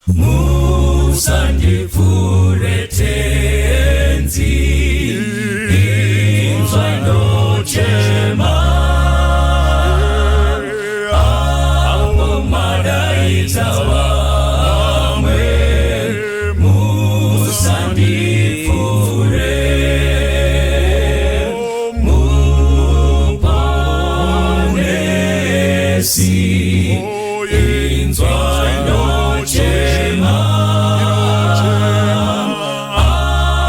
musandipfure tenzi inzwa ndochema apo madaidza vamwe musandipfure muponesi inzwa ndochema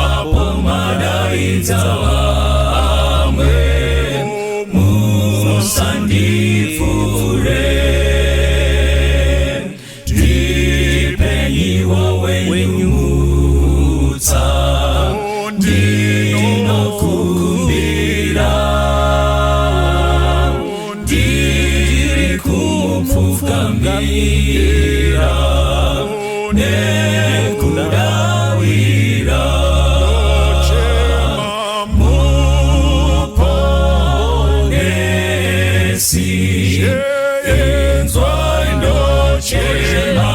apo madaidza vamwe musandipfure ndipenyiwo wenyu mutsa ndinokumbira ndiri kupfukamira nekudawira muponesi inzwa ndochema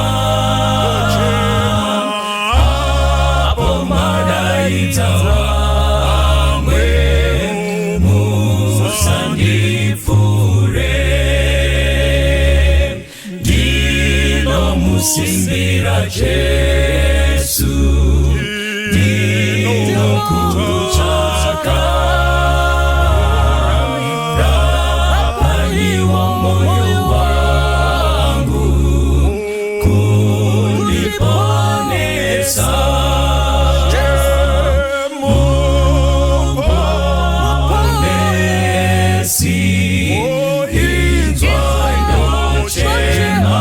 apo madaidza vamwe musandipfure ndinomusimbira Jesu ndinokutsvaka rapanyiwa moyo wangu kundiponesa muponesi inzwa ndochema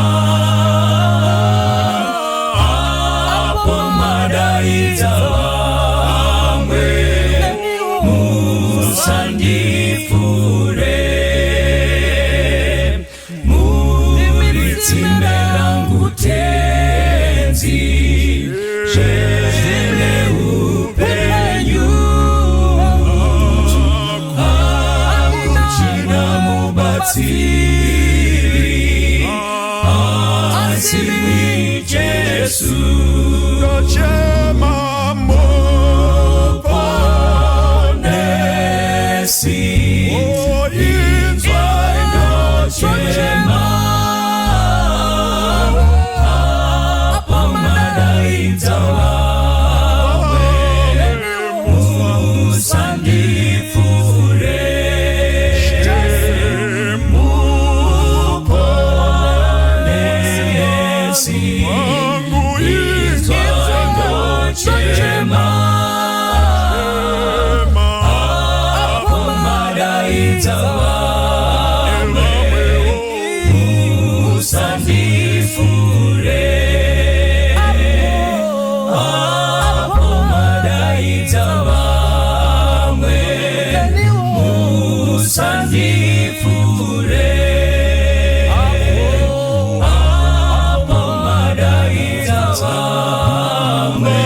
apo madaidza vamwe musandipfure muritsimbe rangu tenzi zvene upenyu akuchina mubatsiri asi ni Jesu ndochema muponesi inzwa ndochema apo madaidza vamwe musandipfure muponesi inzwa ndochema apo madaidza vamwe musandipfure apo madaidza vamwe musandipfure apo madaidza vamwe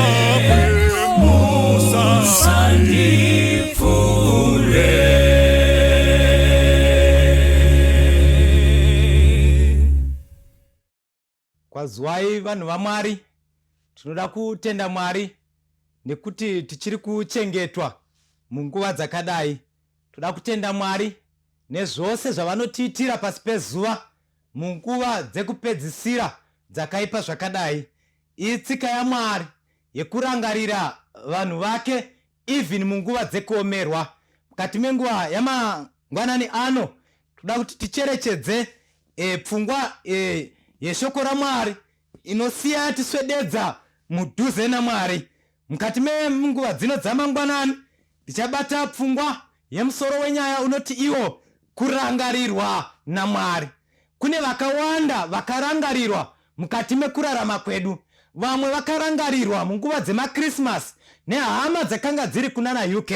musandipfure. Kwazwai vanhu vaMwari, tinoda kutenda Mwari nekuti tichiri kuchengetwa munguva dzakadai. Toda kutenda Mwari nezvose zvavanotiitira pasi pezuva munguva dzekupedzisira dzakaipa zvakadai. Itsika yaMwari yekurangarira vanhu vake even munguva dzekuomerwa. Mukati menguva yamangwanani ano toda kuti ticherechedze pfungwa yeshoko raMwari inosiya tiswededza mudhuze naMwari. Mukati menguva dzino dzamangwanani ndichabata pfungwa yemusoro wenyaya unoti iwo kurangarirwa naMwari. Kune vakawanda vakarangarirwa mukati mekurarama kwedu. Vamwe vakarangarirwa munguva dzemaKrismasi nehama dzakanga dziri kunana UK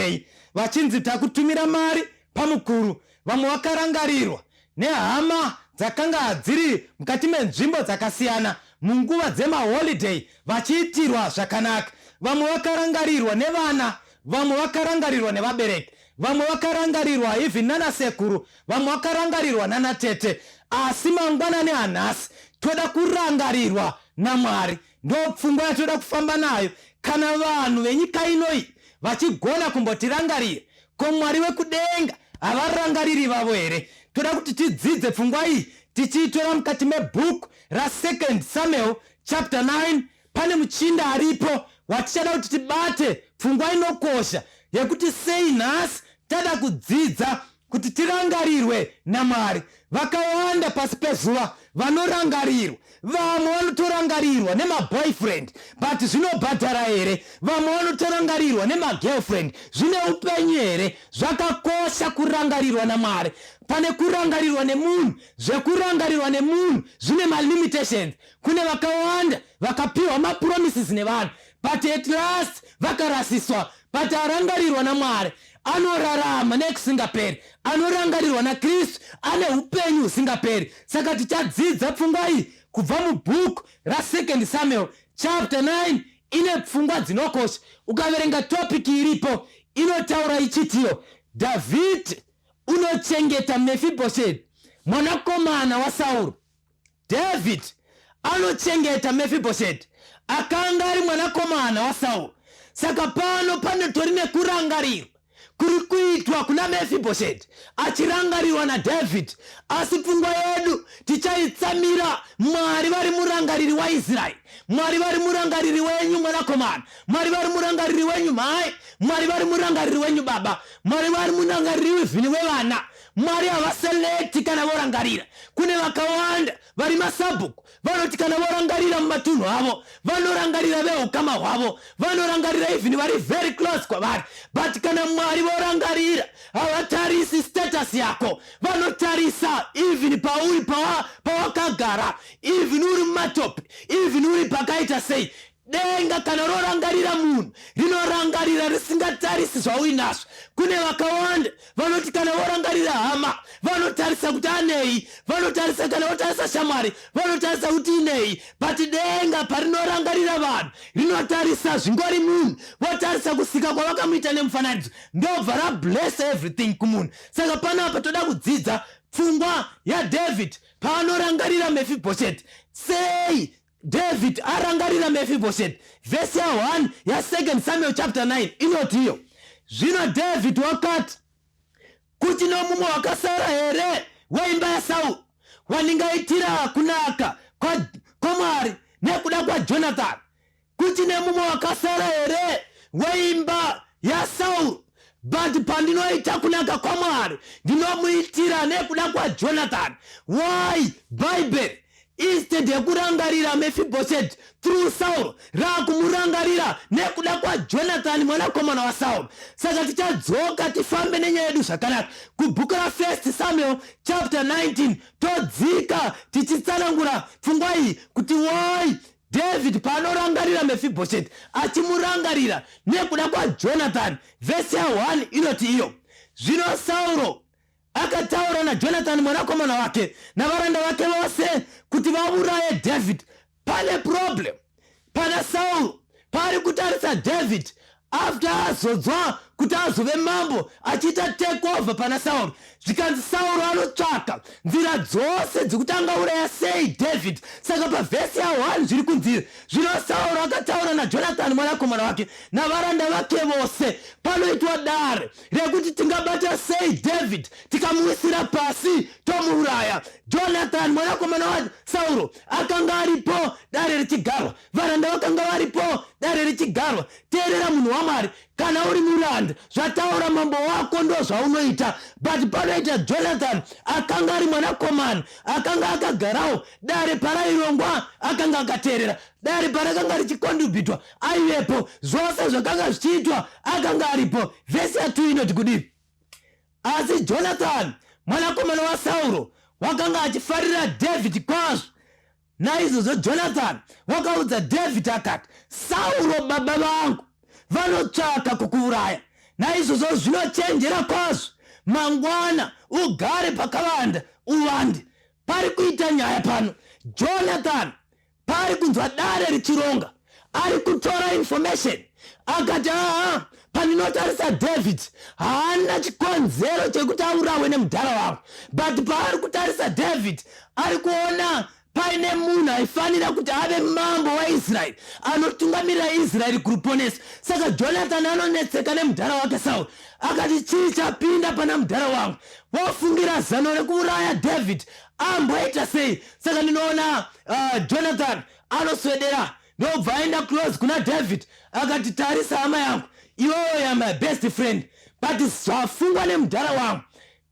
vachinzi takutumira mari pamukuru. Vamwe vakarangarirwa nehama dzakanga dziri mukati menzvimbo dzakasiyana munguva dzemaholiday vachiitirwa zvakanaka. Vamwe vakarangarirwa nevana, vamwe vakarangarirwa nevabereki, vamwe vakarangarirwa even nana sekuru, vamwe vakarangarirwa nana tete. Asi mangwanani anhasi toda kurangarirwa naMwari. ndo pfungwa yatoda kufamba nayo. Kana vanhu venyika inoi vachigona kumbotirangarira, ko Mwari wekudenga havarangariri vavo here? Toda kuti tidzidze pfungwa iyi tichiitora mukati mebhuku ra2 Samuel chapter 9. Pane muchinda aripo watichada kuti tibate pfungwa inokosha yekuti sei nhasi tada kudzidza kuti tirangarirwe naMwari. Vakawanda pasi pezuva vanorangarirwa. Vamwe vanotorangarirwa nemaboyfriend but zvinobhadhara here. Vamwe vanotorangarirwa nemagirlfriend, zvine upenyu here? Zvakakosha kurangarirwa naMwari. Pane kurangarirwa nemunhu. Zvekurangarirwa nemunhu zvine malimitations. Kune vakawanda vakapiwa mapromises nevanhu but at last vakarasiswa. But arangarirwa naMwari anorarama nekusingaperi. Anorangarirwa naKristu ane upenyu husingaperi. Saka tichadzidza pfungwa iyi kubva mubhuku ra2 Samuel chapter 9. Ine pfungwa dzinokosha. Ukaverenga topic iripo inotaura ichitiyo, David unochengeta Mephibosheth mwanakomana waSauro. David anochengeta Mephibosheth akanga ari mwanakomana waSauro. Saka pano panotorine kurangarirwa kuri kuitwa kuna Mephibosheth achirangarirwa naDavid. Asi pfungwa yedu tichaitsamira Mwari vari murangariri waIsraeri. Mwari vari murangariri wenyu mwanakomana. Mwari vari murangariri wenyu mai. Mwari vari murangariri wenyu baba. Mwari vari murangariri wevhini wevana. Mwari havaselekti kana vorangarira. Kune vakawanda vari masabhuku vanoti kana vorangarira mumatunhu avo vanorangarira veukama hwavo, vanorangarira even vari very close kwavari. But kana Mwari vorangarira havatarisi status yako, vanotarisa even pauri pawakagara, even uri mumatopi, even uri pakaita sei. Denga kana rorangarira munhu rinorangarira risingatarisi zvauinazvo. Kune vakawanda vanoti kana vorangarira hama vanotarisa kuti anei, vanotarisa kana votarisa shamwari vanotarisa kuti inei. But denga parinorangarira vanhu rinotarisa zvingori munhu, votarisa kusika kwavakamuita nemufananidzo, ndobva rabless everything kumunhu. Saka panapa toda kudzidza pfungwa yaDavid paanorangarira Mephibosheth. Sei David arangarira Mephibosheth? Verse 1 ya2 Samuel chapter 9 inotiyo, zvino David wakati, kuti nomumwe wakasara here weimba yaSauro wandingaitira kunaka kwaMwari nekuda kwaJonathan? Kuti nemumwe wakasara here weimba yaSauro but pandinoita kunaka kwaMwari ndinomuitira nekuda kwaJonathan? Why Bible instead yekurangarira Mephibosheth through Sauro rakumurangarira nekuda kwaJonathan mwanakomana waSauro? Saka tichadzoka tifambe nenyaya yedu zvakanaka kubhuku ra1 Samuel chapter 19 todzika tichitsanangura pfungwa iyi kuti why David paanorangarira Mephibosheth achimurangarira nekuda kwaJonathan. Verse 1 inoti iyo, zvino Sauro akataura naJonathan mwanakomana wake navaranda vake vose kuti vauraye David. Pane problem pana Sauro pari kutarisa David after azodzwa kuti azove mambo achiita take over pana Sauro. Zvikanzi Sauro anotsvaka nzira dzose dzekuti angauraya sei David. Saka pavhesi ya1 zviri kunzira, zvino Sauro akataura naJonathan mwanakomana wake navaranda vake vose, panoitwa dare rekuti tingabata sei David tikamuwisira pasi tomuuraya. Jonathan mwanakomana waSauro akanga aripo, dare richigarwa. Varanda vakanga varipo, dare richigarwa. Teerera munhu waMwari, kana uri muranda zvataura mambo wako ndo zvaunoita. But panoita Jonathan akanga ari mwanakomana, akanga akagarawo, dare parairongwa akanga akateerera, dare parakanga richikontributwa aivepo, zvose zvakanga zvichiitwa akanga aripo. Vhesi ya2 inoti kudii? Asi Jonathan mwanakomana waSauro wakanga achifarira David kwazvo. Naizvozvo Jonathan wakaudza David akati, Sauro baba vangu vanotsvaka kukuuraya. Naizvozvo zvinochenjera kwazvo, mangwana ugare pakavanda uwande. Pari kuita nyaya pano, Jonathan pari kunzwa dare richironga, ari kutora information akati pandinotarisa David haana chikonzero chekuti aurawe nemudhara wangu. But paari kutarisa David ari kuona paine munhu aifanira kuti ave mambo waIsraeri. Israel, anotungamirira Israel kuruponesa. Saka Jonathan anonetseka nemudhara wake Saul, akati chii chapinda pana mudhara wangu, vofungira zano rekuuraya David, amboita sei? Saka ndinoona Jonathan anoswedera ndobva aenda close kuna David, akati tarisa hama yangu, iwewe ya my best friend, but zvafungwa nemudhara wangu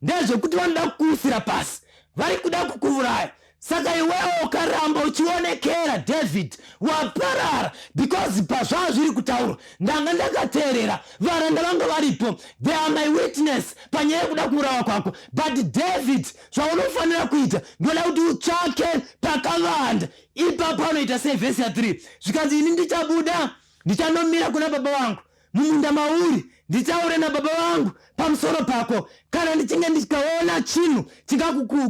ndezvekuti vanoda kukuisira pasi, vari kuda kukuuraya. Saka iwewe ukaramba uchionekera David waparara, because pazvaa zviri kutaurwa ndanga ndakateerera, varanda vanga varipo, they are my witness panyaya yekuda kuurawa kwako. But David, zvaunofanira kuita ndoda kuti utsvake pakavanda. Ipapo anoita sei? Vhesi ya 3 zvikanzi ini ndichabuda ndichanomira kuna baba vangu mumunda mauri, nditaure nababa vangu pamusoro pako kana ndichinge ndikaona chinhu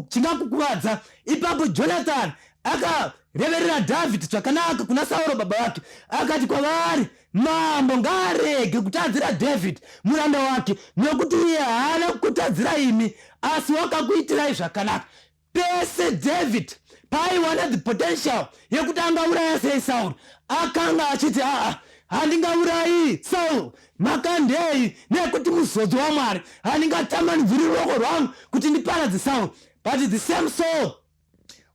chingakukuvadza. Ipapo Jonathan akareverera David zvakanaka kuna Sauro baba vake, akati kwavari, mambo ngaarege kutadzira David muranda wake, nokuti iye haana kukutadzira imi asi wakakuitirai zvakanaka. Pese David paaiwana the potential yekuti angauraya sei Saul, akanga achiti handingaurayi Saul makandei nekuti muzodzi waMwari, handingatamanidziri ruoko rwangu kuti ndiparadze Saul. But the same Saul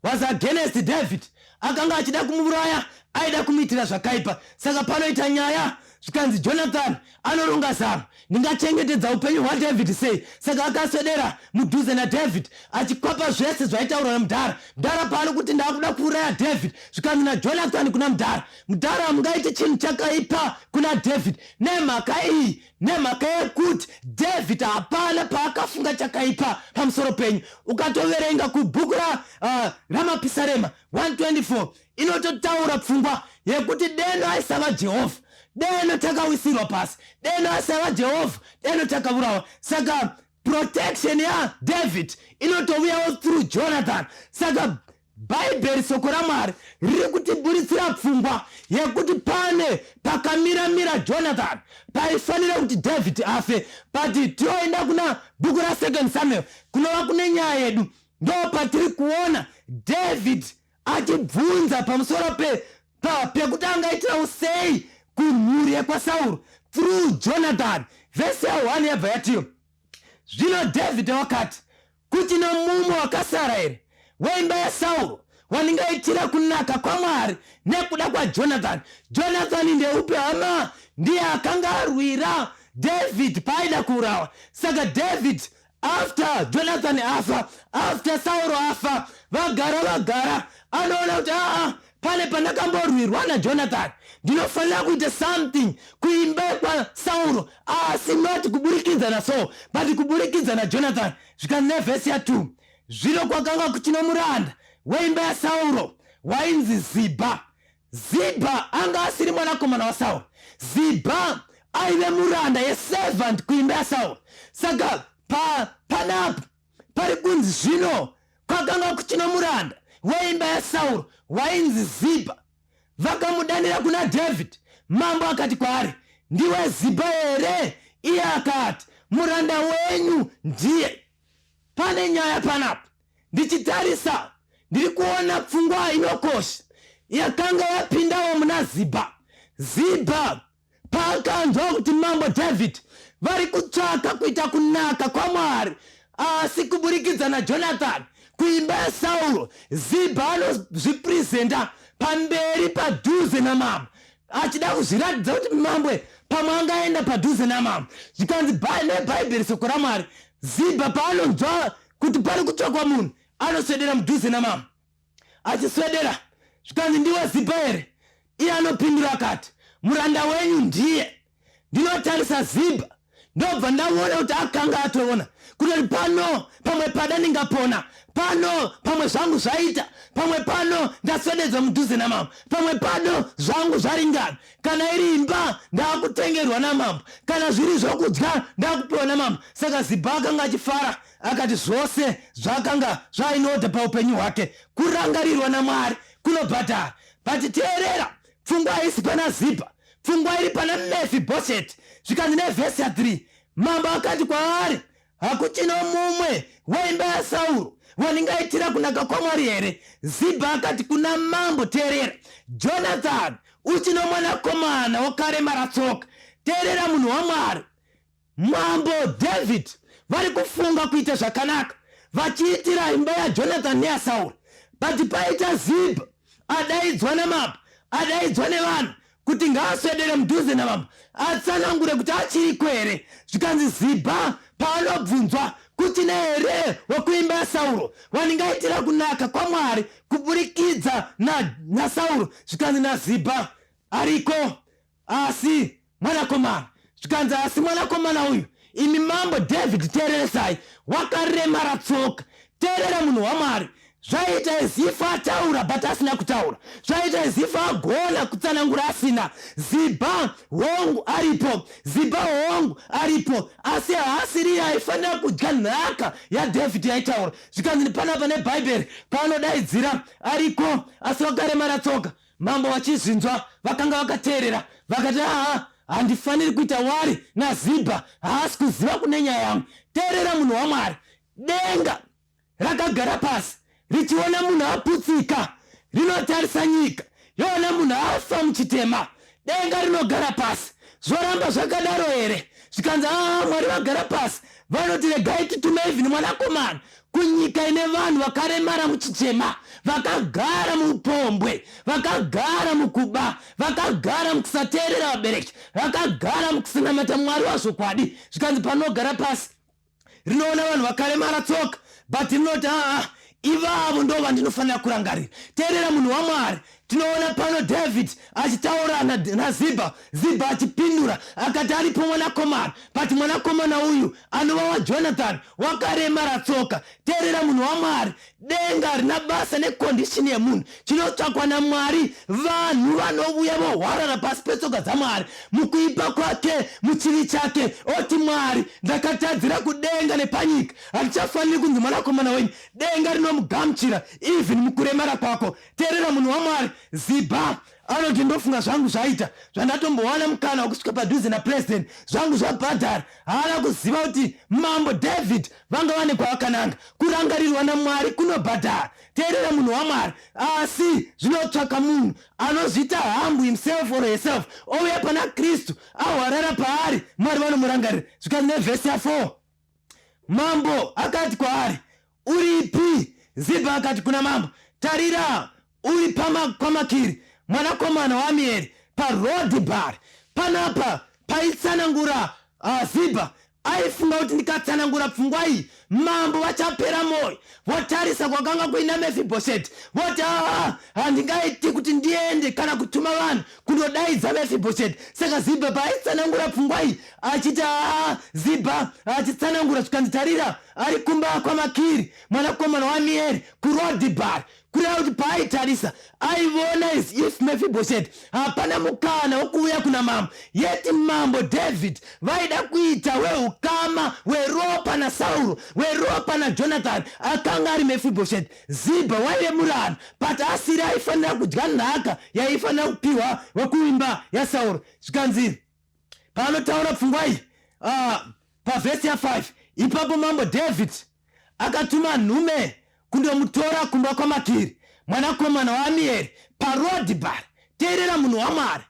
was against David, akanga achida kumuuraya, aida kumuitira zvakaipa. Saka panoita nyaya zvikanzi Jonathan anoronga zano, ndingachengetedza upenyu hwaDavid sei? Saka akaswedera mudhuze naDavid achikwapa zvese zvaitaurwa namudhara. Mudhara paano kuti ndakuda kuuraya David, zvikanzi naJonathan kuna mudhara, mudhara hamungaiti chinhu chakaipa kuna David. Nemhaka iyi, nemhaka yekuti David hapana paakafunga chakaipa pamusoro penyu. Ukatoverenga kubhuku raMapisarema 124 inototaura pfungwa yekuti deno aisava Jehovha, deno takawisirwa pasi, deno asava Jehovha, deno takaurawa. Saka protection ya David inotovuyawo through Jonathan. Saka Bhaibheri, soko raMwari, riri kutiburitsira pfungwa yekuti pane pakamiramira Jonathan paifanira kuti David afe. But tioenda kuna bhuku ra2 Samuel kunova kune nyaya yedu, ndo patiri kuona David achibvunza pamusoro pekuti angaitira usei kumhuri yekwaSauro through Jonathan. Vhesi ya 1 yabva yatiyo, zvino David wakati, kuti nomumwe wakasara here weimba yaSauro wandingaitira kunaka kwaMwari nekuda kwaJonathan. Jonathan ndeupe hama? Ndiye akanga arwira David paaida kuurawa. Saka David after Jonathan afa, after Sauro afa, vagara anoona kuti pane pandakamborwirwa naJonathan, ndinofanira kuita something kuimba kwaSauro, asi not kuburikidza naSaul but kuburikidza naJonathan. Zvikanzi nevhesi ya2, zvino kwakanga kuchino muranda weimba yaSauro wainzi Ziba. Ziba anga asiri mwanakomana waSauro. Ziba aive muranda yeservant kuimba yaSauro. Saka panapo pari kunzi zvino kwakanga kuchino muranda weimba yaSauro wainzi Ziba. Vakamudanira kuna David, mambo akati kwaari, ndiwe Ziba here? Iye akati, muranda wenyu ndiye. Pane nyaya panapo, ndichitarisa ndiri kuona pfungwa inokosha yakanga yapindawo muna Ziba. Ziba paakanzwa kuti mambo David vari kutsvaka kuita kunaka kwaMwari asi kuburikidza naJonathan kuimba yaSauro, Ziba anozvipresenta pamberi padhuze namambo achida kuzviratidza kuti mambo pamwe angaenda padhuze namambo. Zvikanzi neBhaibheri, soko raMwari, Ziba paanonzwa kuti pari kutsvakwa munhu anoswedera mudhuze namambo. Achiswedera zvikanzi, ndiwe Ziba here? Iye anopindura akati, muranda wenyu ndiye. Ndinotarisa Ziba ndobva ndaona kuti akanga atoona kuti pano pamwe pada ndingapona, pano pamwe zvangu zvaita, pamwe pano ndaswededza mudhuze namambo, pamwe pano zvangu zvaringana, kana iri imba ndakutengerwa namambo, kana zviri zvokudya ndakupiwa namambo. Saka Ziba akanga achifara, akati zvose zvakanga zvainoda paupenyu hwake. Kurangarirwa naMwari kunobhadhara. But teerera, pfungwa haisi pana Ziba, pfungwa iri pana Mefibhosheti. Zvikanzi nevhesi ya3, mambo akati kwaari, hakuchino mumwe waimba yaSauro waningaitira kunaka kwaMwari here. Zibha akati kuna mambo, teerera, Jonathan uchino mwanakomana wakaremara tsoka, teerera munhu waMwari. Mambo David vari kufunga kuita zvakanaka vachiitira imba yaJonathan neyaSauro, but paita Zibha adaidzwa namambo, adaidzwa nevanhu kuti ngaaswedere mudhuze namambo atsanangure kuti achiriko here. Zvikanzi Zibha paanobvunzwa kuti nehere wekuimba yaSauro waningaitira kunaka kwaMwari kuburikidza naSauro, zvikanzi naZibha ariko, asi mwanakomana. Zvikanzi asi mwanakomana uyu, imi mambo David, teereresai, wakaremara tsoka. Teerera munhu waMwari. Zvaita izifa ataura but asina kutaura, zvaita izifa agona kutsanangura asina. Zibha hongu aripo, Zibha hongu aripo, asi haasiri aifanira kudya nhaka yaDhavhidhi yaitaura. Zvikanzi panapa neBhaibheri paanodaidzira ariko, asi wakaremara tsoka. Mambo vachizvinzwa vakanga vakateerera vakati handifaniri kuita wari naZibha, haasi kuziva kune nyaya yangu. Teerera munhu waMwari. Denga rakagara pasi richiona munhu aputsika, rinotarisa nyika yoona munhu afa muchitema. Denga rinogara pasi, zvoramba zvakadaro here? Zvikanzi Mwari vagara pasi, vanoti regai titume Ivhini mwanakomana kunyika ine vanhu vakaremara muchichema, vakagara mupombwe, vakagara mukuba, vakagara mukusateerera vabereki, vakagara mukusinamata Mwari wazvokwadi. Zvikanzi panogara pasi rinoona vanhu vakaremara tsoka, but rinoti ivavo ndo vandinofanira kurangarira. Teerera munhu waMwari. Tinoona pano David achitaura naZibha, Zibha achipindura akati aripo mwanakomana, but mwanakomana uyu anova waJonathan wakaremara tsoka. Teerera munhu waMwari. Denga rina basa nekondishini yemunhu, chinotsvakwa naMwari. Vanhu vanouya vohwarara pasi petsoka dzaMwari mukuipa kwake, muchivi chake. Oti Mwari, ndakatadzira kudenga nepanyika, handichafaniri kunzi mwanakomana wenyu. Denga rinomugamuchira Ivhini mukuremara kwako. Teerera munhu waMwari. Zibha anoti ndofunga zvangu zvaita, zvandatombowana mukana wokusvika padhuze napresident, zvangu zvabhadhara. Haana kuziva kuti mambo David vanga vane kwavakananga. Kurangarirwa naMwari kunobhadhara. Teerera munhu waMwari. Asi zvinotsvaka munhu anozvita humble himself or herself, ouya pana Kristu, ahwarara paari, Mwari vanomurangarira. Zvikanzi nevhesi ya4, mambo akati kwaari, uripi? Zibha akati kuna mambo, tarira, uri pamakiri, mwanakomana waAmieri, paRodhibhari. Panapa paitsanangura Zibha aifunga kuti ndikatsanangura pfungwa iyi mambo vachapera moyo. Votarisa kwakanga kuina Mefibhosheti, voti handingaiti kuti ndiende kana kutuma vanhu kundodaidza Mefibhosheti. Saka Zibha paaitsanangura pfungwa iyi achiti Zibha achitsanangura, zvikanzi tarira ari kumba kwaMakiri mwanakomana waAmieri kuRodhibhari. Kureva kuti paaitarisa aiona as if Mefibhosheti hapana mukana wokuuya kuna mambo. Yeti mambo David vaida kuita weukama, weropa naSauro, weropa naJonathan, akanga ari Mefibhosheti. Zibha waive murana, but asiri aifanira kudya nhaka yaifanira kupiwa wekuimba yaSauro. Zvikanzi paanotaura pfungwa iyi pavhesi ya5, ipapo mambo David akatuma nhume kundomutora kumba kwaMakiri mwanakomana waAmieri paRodhibhari. Teerera munhu waMwari.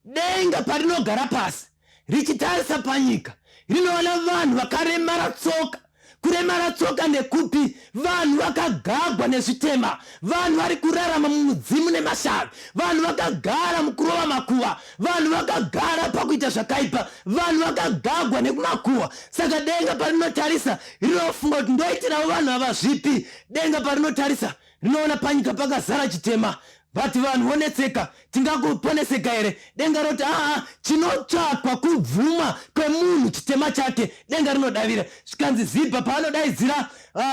Denga parinogara pasi richitarisa panyika rinoona vanhu vakaremara tsoka. Kuremara tsoka ndekupi? Vanhu vakagagwa nezvitema, vanhu vari kurarama mumudzimu nemashavi, vanhu vakagara mukurova makuva, vanhu vakagara pakuita zvakaipa, vanhu vakagagwa nekumakuva. Saka denga parinotarisa rinofunga kuti ndoitirawo vanhu ava zvipi? Denga parinotarisa rinoona panyika pakazara chitema, but vanhu vonetseka, tingakuponeseka here? Denga roti chinotsvakwa kubvuma kwemunhu chitema chake. Denga rinodavira. Zvikanzi Zibha paanodaidzira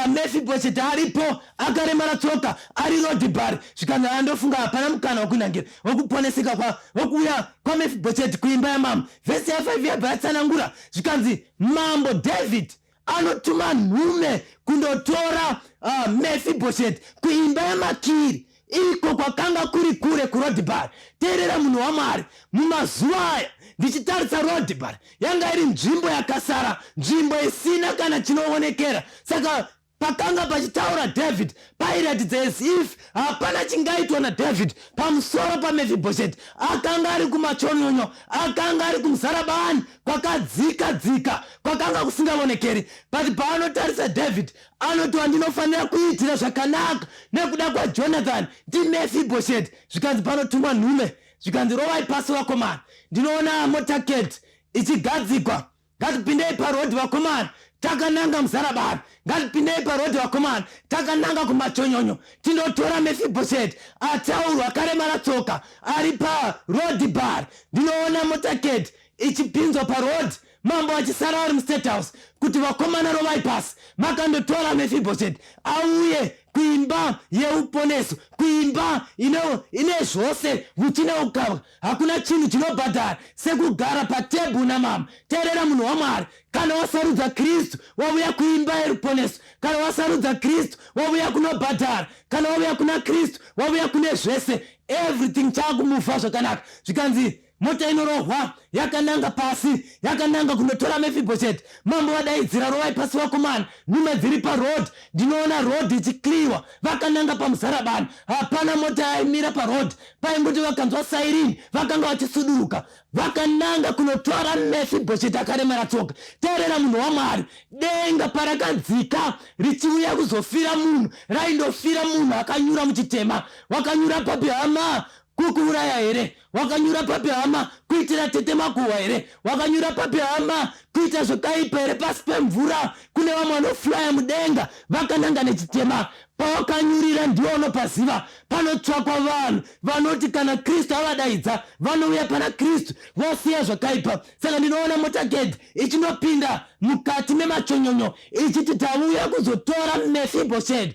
Mefibhosheti aripo akaremara tsoka ari Rodhibhari. Zvikanzi andofunga hapana mukana wokunangira wokuponeseka wokuuya kwaMefibhosheti kuimba yamambo. Vhesi ya5 yabva yatsanangura. Zvikanzi mambo David anotuma nhume kundotora Mefibhosheti kuimba yaMakiri iko kwakanga kuri kure kurodhibar. Teerera munhu waMwari, mumazuva aya ndichitarisa Rodhibar yanga iri nzvimbo yakasara, nzvimbo isina kana chinoonekera. Saka pakanga pachitaura David pairatidza as if hapana chingaitwa naDavid pamusoro paMefibhosheti. Akanga ari kumachonyonyo, akanga ari kumusarabani kwakadzika kwakanga kusingaonekeri. But paanotarisa David anoti ndinofanira kuitira zvakanaka nekuda kwaJonathan ndiMefibhosheti. Zvikanzi panotumwa nhume, zvikanzi rovai pasi vakomana. Ndinoona motaketi ichigadzikwa. Ngatipindei parodhi vakomana, takananga musarabani. Ngatipindei parodhi vakomana, takananga kumachonyonyo. Tinotora Mefibhosheti ataurwa akaremara tsoka ari paRodhibar. Ndinoona motaketi ichipinzwa parodhi, mambo achisara ari muState House kuti vakomana rovai pasi. Makandotora Mefibhosheti auye kuimba yeuponeso, kuimba ine zvose vuchine ukava. Hakuna chinhu chinobhadhara sekugara patebhu namama. Teerera munhu waMwari, kana wasarudza Kristu wauya kuimba yeruponeso, kana wasarudza Kristu wauya kunobhadhara, kana wauya kuna Kristu wauya kune zvese, everything chakumuvha zvakanaka. Zvikanzi mota inorohwa yakananga pasi, yakananga kunotora Mefibhosheti. Mambo vadaidzira rovai pasi vakomana, nhume dziri parodhi. Ndinoona rodhi ichikliwa, vakananga pamusarabani. Hapana mota yaimira parodhi, paingoti vakanzwa sairini vakanga vachisuduruka. Vakananga kunotora Mefibhosheti akaremara tsoka. Teerera munhu waMwari, denga parakadzika richiuya kuzofira munhu, raindofira munhu akanyura muchitema. Wakanyura papi hama kukuuraya here? Wakanyura papi hama kuitira tete makuhwa here? Wakanyura papi hama kuita zvakaipa here pasi pemvura? Kune vamwe vanoflaya mudenga vakananga nechitema. Pawakanyurira ndiwo unopaziva. Panotsvakwa vanhu vanoti kana Kristu avadaidza vanouya pana Kristu vosiya zvakaipa. Saka ndinoona motaketi ichinopinda mukati memachonyonyo ichiti tauya kuzotora Mefibhosheti.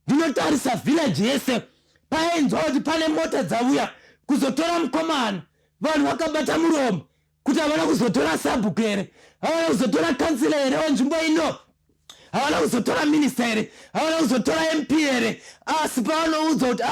Ndinotarisa village yese, painzwa kuti pane mota dzauya kuzotora mukomana. Vanhu vakabata muromo kuti havana kuzotora sabhuku here, havana kuzotora kansila here wenzvimbo ino, havana kuzotora minista here, havana kuzotora MP here. Asi pavanoudzwa kuti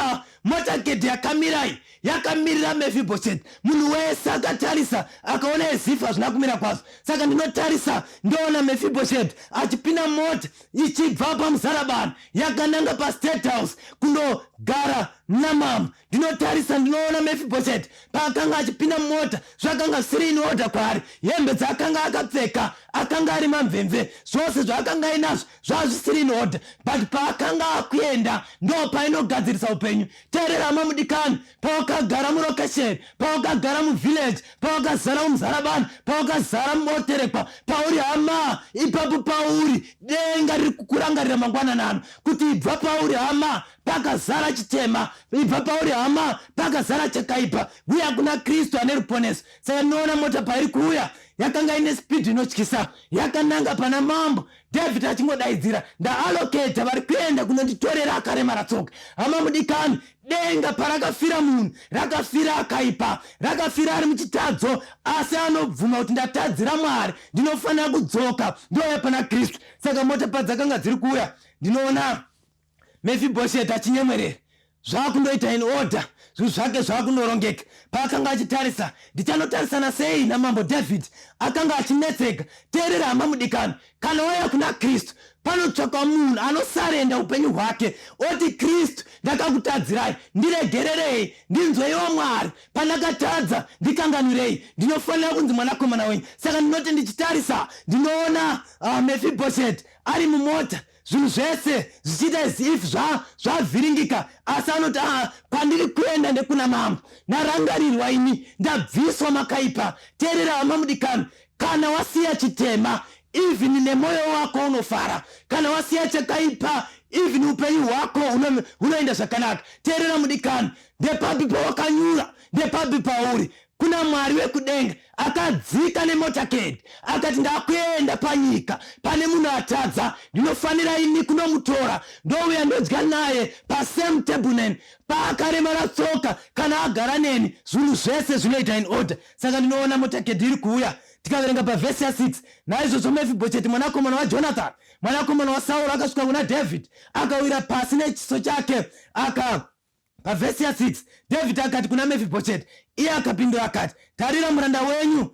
motaketi yakamirai yakamirira Mefibhosheti, munhu wese akatarisa akaona ezifa hazvina kumira kwazvo. Saka ndinotarisa ndoona Mefibhosheti achipinda mota ichibva pamusarabani yakananga paState House kundogara namama. Ndinotarisa ndinoona Mefibhosheti paakanga achipinda mota zvakanga zvisiri in order kwaari. Hembe dzaakanga akapfeka akanga ari mamvemve, zvose zvaakanga ainazvo zvazvisiri in order. But paakanga akuenda ndo painogadzirisa upenyu. Teerera mamudikani, pawakagara murokesheni, pawakagara muvillage, pawakazara mumuzarabani, pawakazara mumoterekwa, pauri hama, ipapo pauri denga riri kukurangarira mangwananano kuti ibva pauri hama pakazara chitema, ibva pauri hama pakazara chakaipa. Uya kuna Kristu ane ruponeso. Saka ndinoona mota pairi kuuya yakanga ine speed inotyisa, yakananga pana mambo. David achingodaidzira, ndaalloketa vari kuenda kunonditorera akaremara tsoka. Hama mudikani, denga parakafira munhu rakafira akaipa, rakafira ari muchitadzo, asi anobvuma kuti ndatadzira Mwari, ndinofanira kudzoka ndouya pana Kristu. Saka mota padzakanga dziri kuuya ndinoona Mefibhosheti achinyemwerera, zvakundoita in order, zvinhu zvake zvakunorongeka. Paakanga achitarisa, ndichanotarisana sei namambo David? Akanga achinetseka. Teerera hama mudikani, kana wauya kuna Kristu panotsvakwa munhu anosarenda upenyu hwake oti Kristu, ndakakutadzirai, ndiregererei, ndinzweiwo Mwari, pandakatadza ndikanganwirei, ndinofanira kunzi mwanakomana wenyu. Saka ndinoti ndichitarisa ndinoona Mefibhosheti ari mumota, zvinhu zvese zvichiita as if zvavhiringika. Asi anoti pandiri kuenda ndekuna mambo, ndarangarirwa ini, ndabviswa makaipa. Teerera hama mudikani, kana wasiya chitema even nemoyo wako unofara, kana wasiya chakaipa even upenyu hwako unoenda zvakanaka. Teerera mudikani, ndepapi pawakanyura, ndepapi pauri. Kuna Mwari wekudenga akadzika nemotaketi akati ndakuenda panyika pane munhu atadza, ndinofanira ini kunomutora ndouya ndodya naye pasame table neni, paakaremara tsoka kana agara neni, zvinhu zvese zvinoita in order. Saka ndinoona motaketi iri kuuya. Tikaverenga pavhesi ya6, naizvozvo Mefibhosheti mwanakomana waJonathan, mwanakomana waSauro, akasvika kuna David akawira pasi nechiso chake pavhesi ya6 David akati kuna Mefibhosheti, iye akapindura akati, tarira muranda wenyu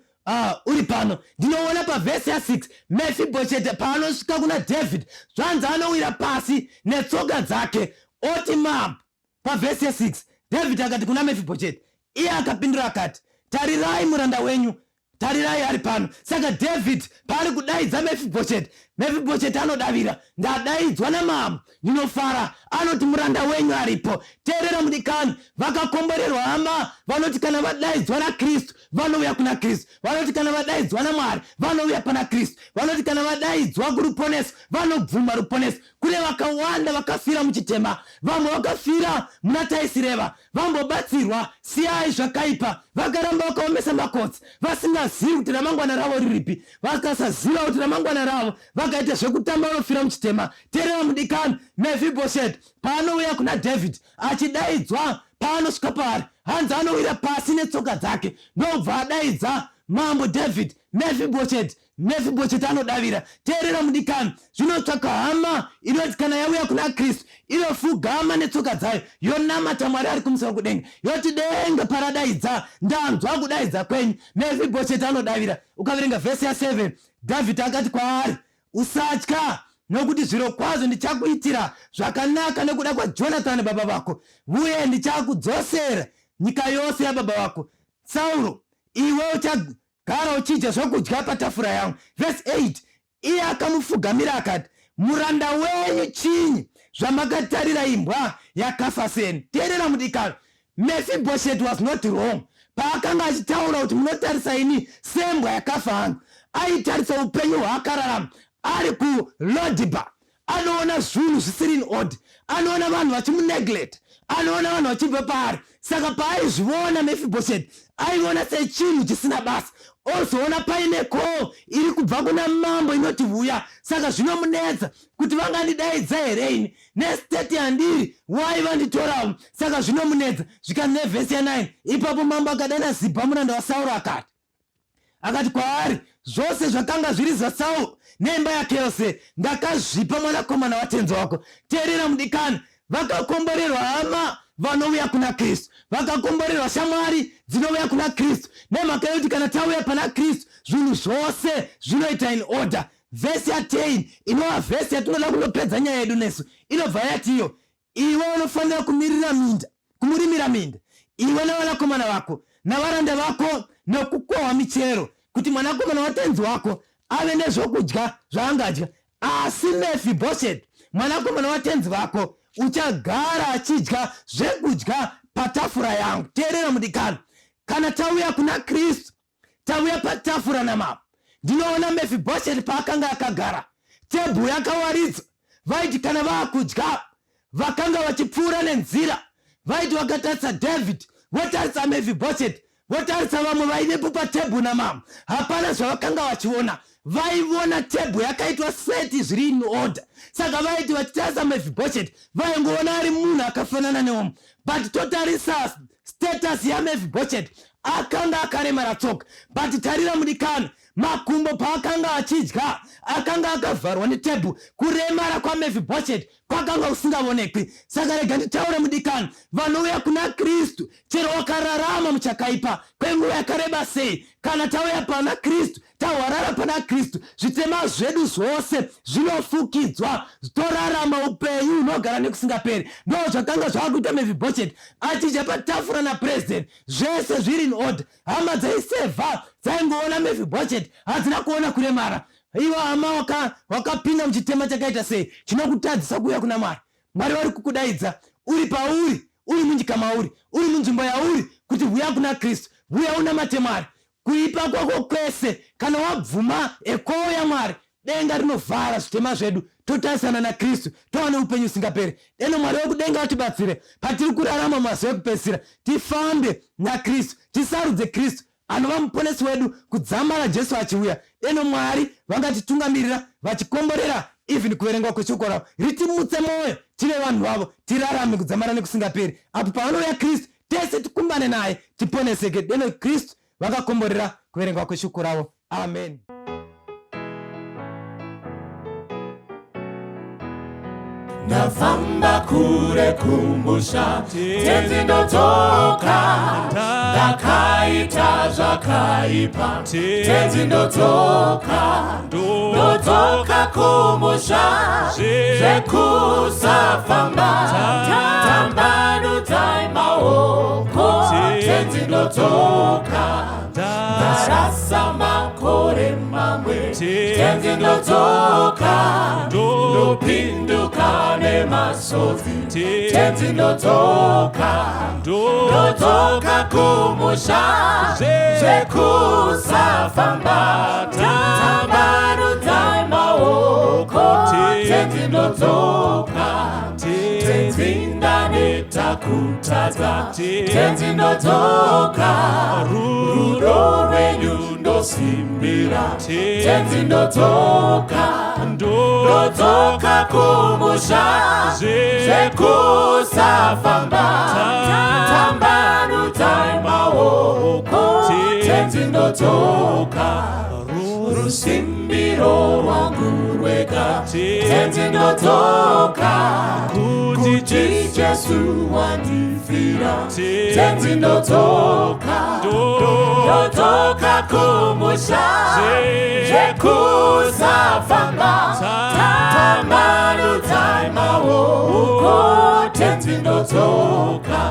uri pano. Ndinoona pavhesi ya6 Mefibhosheti paanosvika kuna David zvanzi anowira pasi netsoka dzake oti mambo. Pavhesi ya6 David akati kuna Mefibhosheti, iye akapindura akati, tarirai muranda wenyu, tarirai ari pano. Saka David paari kudaidza Mefibhosheti, Mefibhosheti anodavira, ndadaidzwa namambo, ndinofara, anoti muranda wenyu aripo. Teerera mudikani, vakakomborerwa hama vanoti kana vadaidzwa naKristu vanouya kuna Kristu, vanoti kana vadaidzwa naMwari vanouya pana Kristu, vanoti kana vadaidzwa kuruponeso vanobvuma ruponeso. Kune vakawanda vakafira muchitema, vamwe vakafira muna taisireva, vambobatsirwa siyai zvakaipa, vakaramba vakaomesa makotsi vasingazivi kuti ramangwana ravo riripi. Vakasaziva kuti ramangwana ravo vakaita zvekutamba vanofira muchitema. Teerera mudikani, Mefibhosheti paanouya kuna David achidaidzwa, paanosvika paari hanzi anowira pasi netsoka dzake, ndobva adaidza mambo David, Mefibhosheti anodavira. Teerera mudikani, zvinotsvaka hama inoti kana yauya kuna Kristu inofugama netsoka dzayo yonamata Mwari ari kumusoro kudenga, yoti denga paradaidza, ndanzwa kudaidza kwenyu. Mefibhosheti anodavira. Ukaverenga vhesi ya7 David akati kwaari, usatya, nokuti zviro kwazvo ndichakuitira zvakanaka nekuda kwaJonathani baba vako, uye ndichakudzosera nyika yose yababa vako Sauro. Iwe uchagara uchidya zvokudya patafura yangu. Vhesi 8 iye akamufugamira akati, muranda wenyu chinyi zvamakatarira imbwa yakafa seni. Teerera mudikani, Mefibhosheti was not wrong paakanga achitaura kuti munotarisa ini sembwa yakafa hangu. Aitarisa upenyu hwaakararama ari kuLodiba, anoona zvinhu zvisiri in order, anoona vanhu vachimuneglect, anoona vanhu vachibva paari. Saka paaizviona Mefibhosheti aiona sechinhu chisina basa, ozoona paine call iri kubva kuna mambo inoti vuya. Saka zvinomunetsa kuti vangandidaidza here ini nestate yandiri waivanditorawo. Saka zvinomunetsa. Zvika nevhesi ya9 ipapo mambo akadana Zibha muranda waSauro akati kwaari, zvose zvakanga zviri zvaSauro neimba yake yose ndakazvipa mwanakomana watenzi wako. Teerera mudikani, vakakomborerwa hama vanouya kuna Kristu, vakakomborerwa shamwari dzinouya kuna Kristu, nemhaka yekuti kana tauya pana Kristu zvinhu zvose zvinoita in order. Vhesi ya10 inova vhesi yatinoda kundopedza nyaya yedu nesu, inobva yatiyo, iwe unofanira kumurimira minda, iwe navanakomana vako navaranda vako, nokukohwa michero, kuti mwanakomana watenzi wako ave nezvokudya zvaangadya. Asi Mefibhosheti mwanakomana watenzi wako uchagara achidya zvekudya patafura yangu. Teerera mudikani, kana tauya kuna Kristu tauya patafura namambo. Ndinoona Mefibhosheti paakanga akagara, tebhu yakawaridza, vaiti kana vaakudya vakanga vachipfuura nenzira, vaiti vakatarisa David votarisa Mefibhosheti, votarisa vamwe vainepo patebhu namambo, hapana zvavakanga vachiona. Vaiona tebhu yakaitwa seti zviri in order. Saka vaiti vachitarisa Mefibhosheti vaingoona ari munhu akafanana neomwe, but totarisa status yaMefibhosheti akanga akaremara tsoka. But tarira mudikani, makumbo paakanga achidya akanga akavharwa netebhu. Kuremara kwaMefibhosheti kwakanga kusingaonekwi. Saka rega nditaure mudikani, vanouya kuna Kristu chero wakararama muchakaipa kwenguva yakareba sei, kana tauya pana Kristu tahwarara pana Kristu, zvitema zvedu zvose zvinofukidzwa, torarama upenyu hunogara nekusingaperi. Ndo zvakanga zvaakuita Mefibhosheti achidya patafura napresident, zvese zviri in order. Hama dzaisevha dzaingoona Mefibhosheti hadzina kuona kuremara. Iwe hama wakapinda muchitema chakaita sei chinokutadzisa kuuya kuna Mwari. Mwari vari kukudaidza uri pauri, uri munyika mauri, uri munzvimbo yauri, kuti vuya kuna Kristu, vuya unamate Mwari. Kuipa kwako kwese kana wabvuma ekowo yaMwari, denga rinovhara zvitema zvedu, totarisana naKristu, towane upenyu usingaperi. Deno Mwari wekudenga vatibatsire patiri kurarama mazuva ekupedzisira, tifambe naKristu, tisarudze Kristu anova muponesi wedu kudzamara Jesu achiuya. Deno Mwari vangatitungamirira vachikomborera even kuverengwa kweshoko ravo ritimutse mwoyo tive vanhu vavo, tirarame kudzamara nekusingaperi. Apo paanouya Kristu tese tikumbane naye tiponeseke. Deno Kristu vakakomborera kuverengwa kweshoko ravo. Amen. ndafamba kure kumusha tenzi ndotoka ndakaita zvakaipa tenzi ndotoka kumusha zvekusafamba tambanudzai maoko tenzi ndotoka ndarasa makore mamwe tenzi ndotoka ndopinduka nemasodzi tenzi ndotoka kumusha zvekusafamba tambanudzai maoko tenzi ndotoka tenzi ndaneta kutadza tenzi ndotoka rudo rwenyu ndosimbira tenzi ndotoka kumusha zvekusafamba tambanudzai maoko tenzi ndotoka rusimbiro rwangu rwega tenzi ndotoka kuti Jesu wandifira tenzi ndotoka kumusha zvekusafamba tambanudzai maoko tenzi ndotoka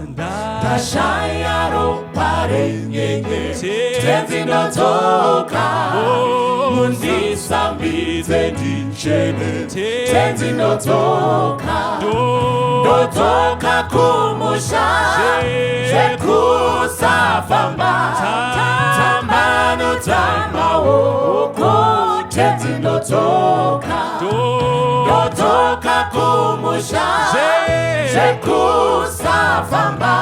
ndashaya ropa renyenye tenzi ndotoka mundisambidze ndichene tenzi ndotoka kumusha zvekusafamba tambanudzai maoko tenzi ndotoka kumusha zvekusafamba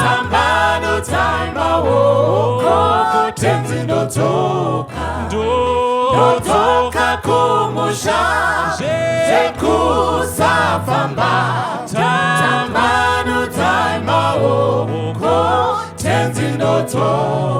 tambanudzai maoko tenzi ndotoka kumusha zvekusafamba tambanudzai maoko tenzi ndotoka